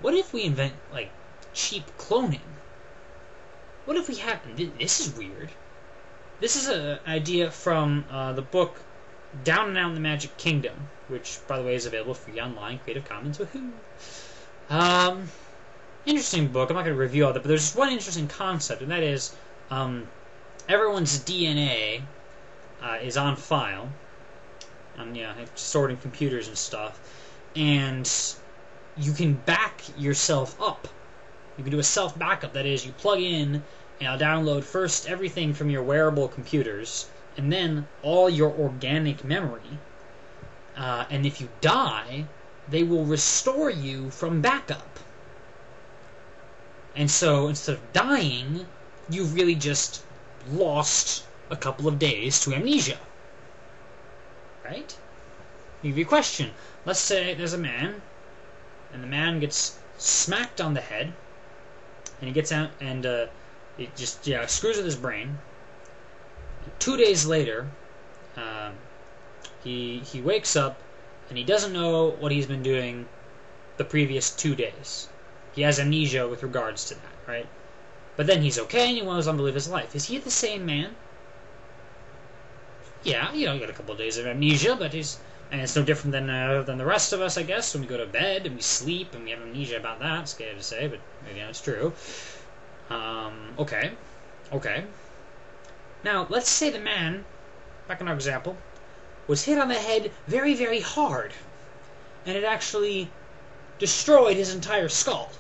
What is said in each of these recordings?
what if we invent, like, cheap cloning? What if we have... This is weird. This is an idea from the book Down and Out in the Magic Kingdom, which, by the way, is available free online, Creative Commons, woohoo! Interesting book. I'm not going to review all that, but there's one interesting concept, and that is everyone's DNA is on file, stored in computers and stuff, and you can back yourself up. You can do a self-backup. That is, you plug in, and I'll download first everything from your wearable computers, and then all your organic memory. And if you die, they will restore you from backup. And so, instead of dying, you've really just lost a couple of days to amnesia. Right? I'll give you a question. Let's say there's a man, and the man gets smacked on the head, and he gets out, and it just screws with his brain. And 2 days later, he wakes up, and he doesn't know what he's been doing the previous 2 days. He has amnesia with regards to that, right? But then he's okay, and he goes on to live his life. Is he the same man? Yeah, he got a couple of days of amnesia, but and it's no different than the rest of us, I guess, when we go to bed and we sleep and we have amnesia about that. It's scary to say, but it's true. Okay. Now, let's say the man, back in our example, was hit on the head very, very hard, and it actually destroyed his entire skull.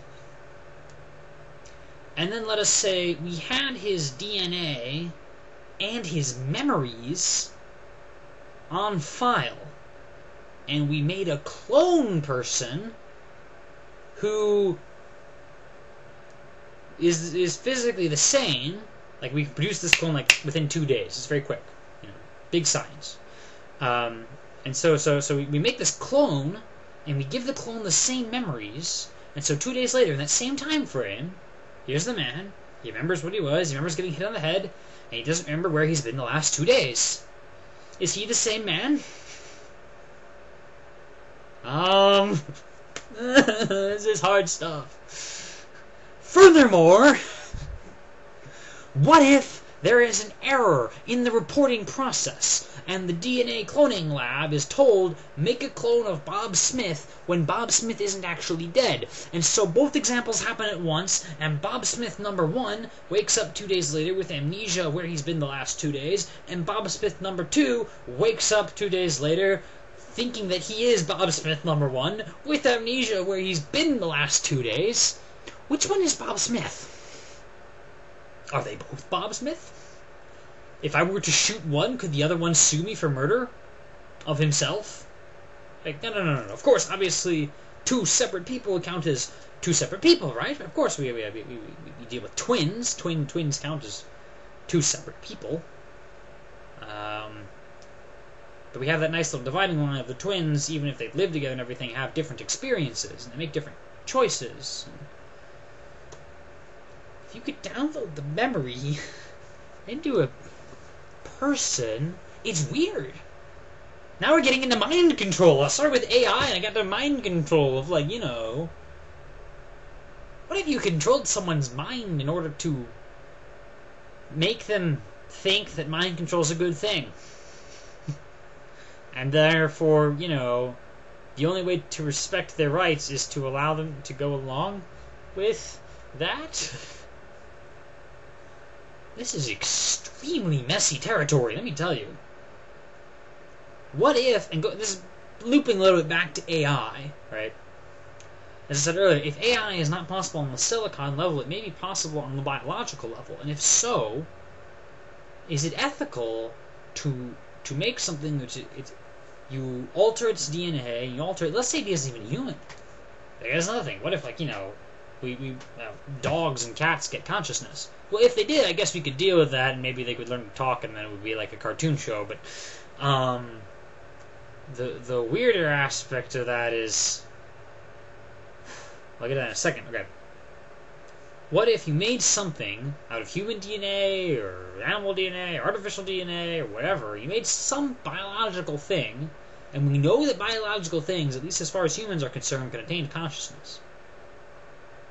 And then let us say we had his DNA and his memories on file, and we made a clone person who is physically the same. Like, we can produce this clone like within 2 days. It's very quick, big science. And so we make this clone, and we give the clone the same memories. And so 2 days later, in that same time frame, here's the man. He remembers what he was. He remembers getting hit on the head, and he doesn't remember where he's been the last 2 days. Is he the same man? This is hard stuff. Furthermore, what if there is an error in the reporting process, and the DNA cloning lab is told, make a clone of Bob Smith, when Bob Smith isn't actually dead? And so both examples happen at once, and Bob Smith number 1 wakes up 2 days later with amnesia where he's been the last 2 days, and Bob Smith number 2 wakes up 2 days later thinking that he is Bob Smith number 1 with amnesia where he's been the last 2 days. Which one is Bob Smith? Are they both Bob Smith? If I were to shoot one, could the other one sue me for murder of himself? Like, no. Of course, obviously, 2 separate people count as 2 separate people, right? Of course, we deal with twins. Twins count as 2 separate people. But we have that nice little dividing line of the twins, even if they live together and everything, have different experiences, and they make different choices. If you could download the memory into a person, it's weird. Now we're getting into mind control. I started with AI, and I got to mind control of, what if you controlled someone's mind in order to make them think that mind control is a good thing? And therefore, the only way to respect their rights is to allow them to go along with that? This is extremely messy territory, let me tell you. What if, this is looping a little bit back to AI, right? As I said earlier, if AI is not possible on the silicon level, it may be possible on the biological level. And if so, is it ethical to make something which you alter its DNA, you alter it, let's say it isn't even human. There's another thing. What if, dogs and cats get consciousness? Well, if they did, I guess we could deal with that, and maybe they could learn to talk, and then it would be like a cartoon show. But the weirder aspect of that is, I'll get to that in a second. Okay. What if you made something out of human DNA, or animal DNA, or artificial DNA, or whatever? You made some biological thing, and we know that biological things, at least as far as humans are concerned, can attain consciousness.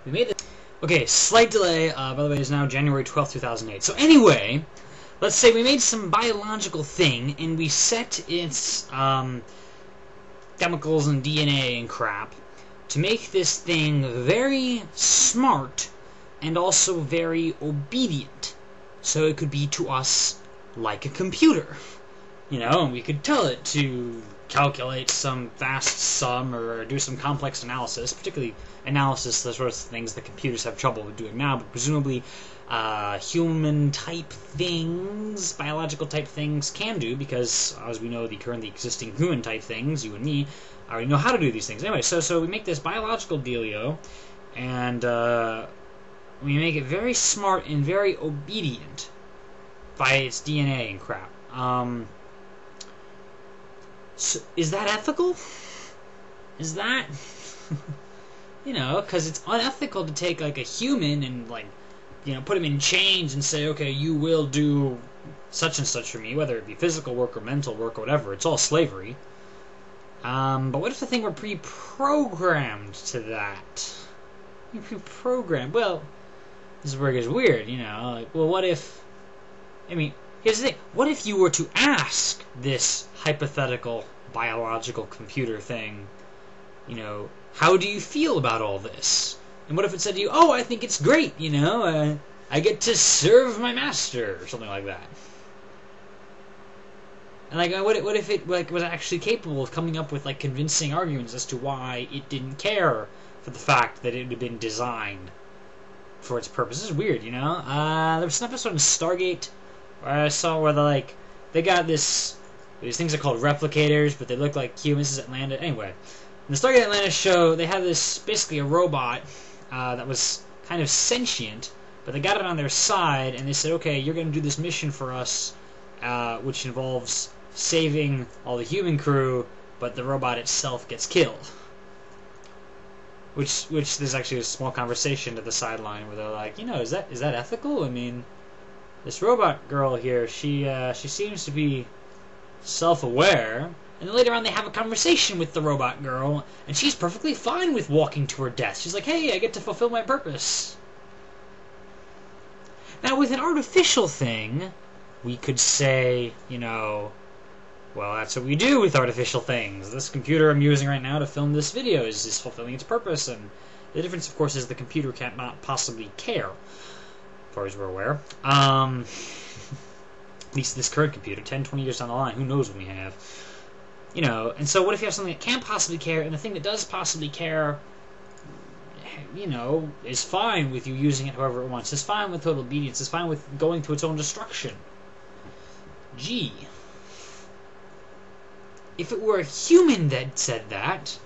we made this. Okay, slight delay. By the way, it's now January 12th, 2008. So anyway, let's say we made some biological thing, and we set its chemicals and DNA and crap to make this thing very smart and also very obedient. So it could be to us like a computer. You know, and we could tell it to calculate some vast sum or do some complex analysis, particularly analysis, the sorts of things that computers have trouble with doing now, but presumably human-type things, biological-type things can do, because, as we know, the currently existing human-type things, you and me, already know how to do these things. Anyway, so we make this biological dealio, and we make it very smart and very obedient by its DNA and crap. So is that ethical? Is that... you know, because it's unethical to take, like, a human and, like, you know, put him in chains and say, okay, you will do such and such for me, whether it be physical work or mental work or whatever. It's all slavery. But what if the thing were pre-programmed to that? Pre-programmed? Well, this is where it gets weird, you know. Like, well, what if... I mean, here's the thing. What if you were to ask this hypothetical biological computer thing, you know, how do you feel about all this? And what if it said to you, oh, I think it's great, you know, I get to serve my master, or something like that. And, like, what if it, like, was actually capable of coming up with, like, convincing arguments as to why it didn't care for the fact that it had been designed for its purpose? This is weird, you know? There was an episode in Stargate where I saw where they got these things are called replicators, but they look like humans. This is Atlanta. Anyway, in the Stargate Atlanta show, they had this, basically a robot that was kind of sentient, but they got it on their side, and they said, okay, you're going to do this mission for us, which involves saving all the human crew, but the robot itself gets killed. Which there's actually a small conversation to the sideline where they're like, you know, is that ethical? I mean, this robot girl here, she seems to be self-aware, and then later on they have a conversation with the robot girl, and she's perfectly fine with walking to her death. She's like, hey, I get to fulfill my purpose. Now, with an artificial thing, we could say, you know, well, that's what we do with artificial things. This computer I'm using right now to film this video is fulfilling its purpose, and the difference, of course, is the computer can't not possibly care, as far as we're aware. At least this current computer, 10, 20 years down the line, who knows what we have. You know, and so what if you have something that can't possibly care, and the thing that does possibly care, you know, is fine with you using it however it wants, is fine with total obedience, is fine with going to its own destruction. Gee. If it were a human that said that,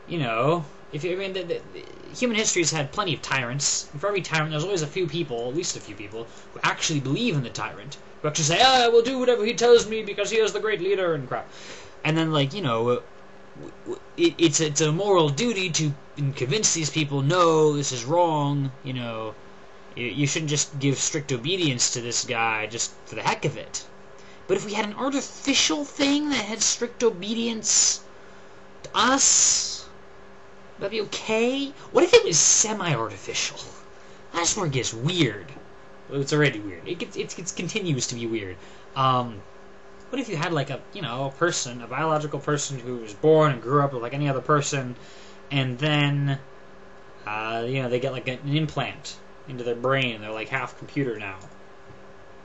you know, human history has had plenty of tyrants, and for every tyrant there's always a few people, at least a few people, who actually believe in the tyrant, who actually say, I will do whatever he tells me because he is the great leader and crap. And then, like, you know, it's a moral duty to convince these people, no, this is wrong, you know, you shouldn't just give strict obedience to this guy just for the heck of it. But if we had an artificial thing that had strict obedience to us, that'd be okay? What if it was semi-artificial? That's where it gets weird. Well, it's already weird. It continues to be weird. What if you had, like, a person, a biological person who was born and grew up like any other person, and then, they get, like, an implant into their brain, they're, like, half computer now.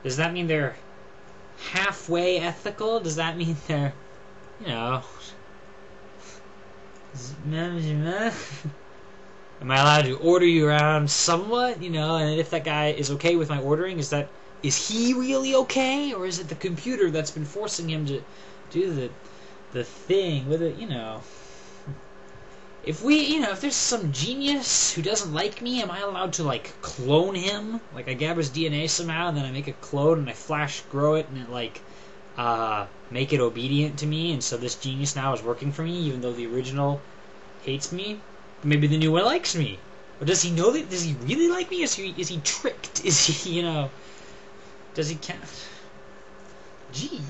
Does that mean they're halfway ethical? Does that mean they're, you know... Am I allowed to order you around somewhat, you know, and if that guy is okay with my ordering, is he really okay, or is it the computer that's been forcing him to do the thing with it, you know? If there's some genius who doesn't like me, am I allowed to, like, clone him? Like, I grab his DNA somehow, and then I make a clone, and I flash grow it, and it, like, make it obedient to me, and so this genius now is working for me, even though the original hates me? Maybe the new one likes me. Or does he know that? Does he really like me? Is he tricked? Is he, does he can't? Gee.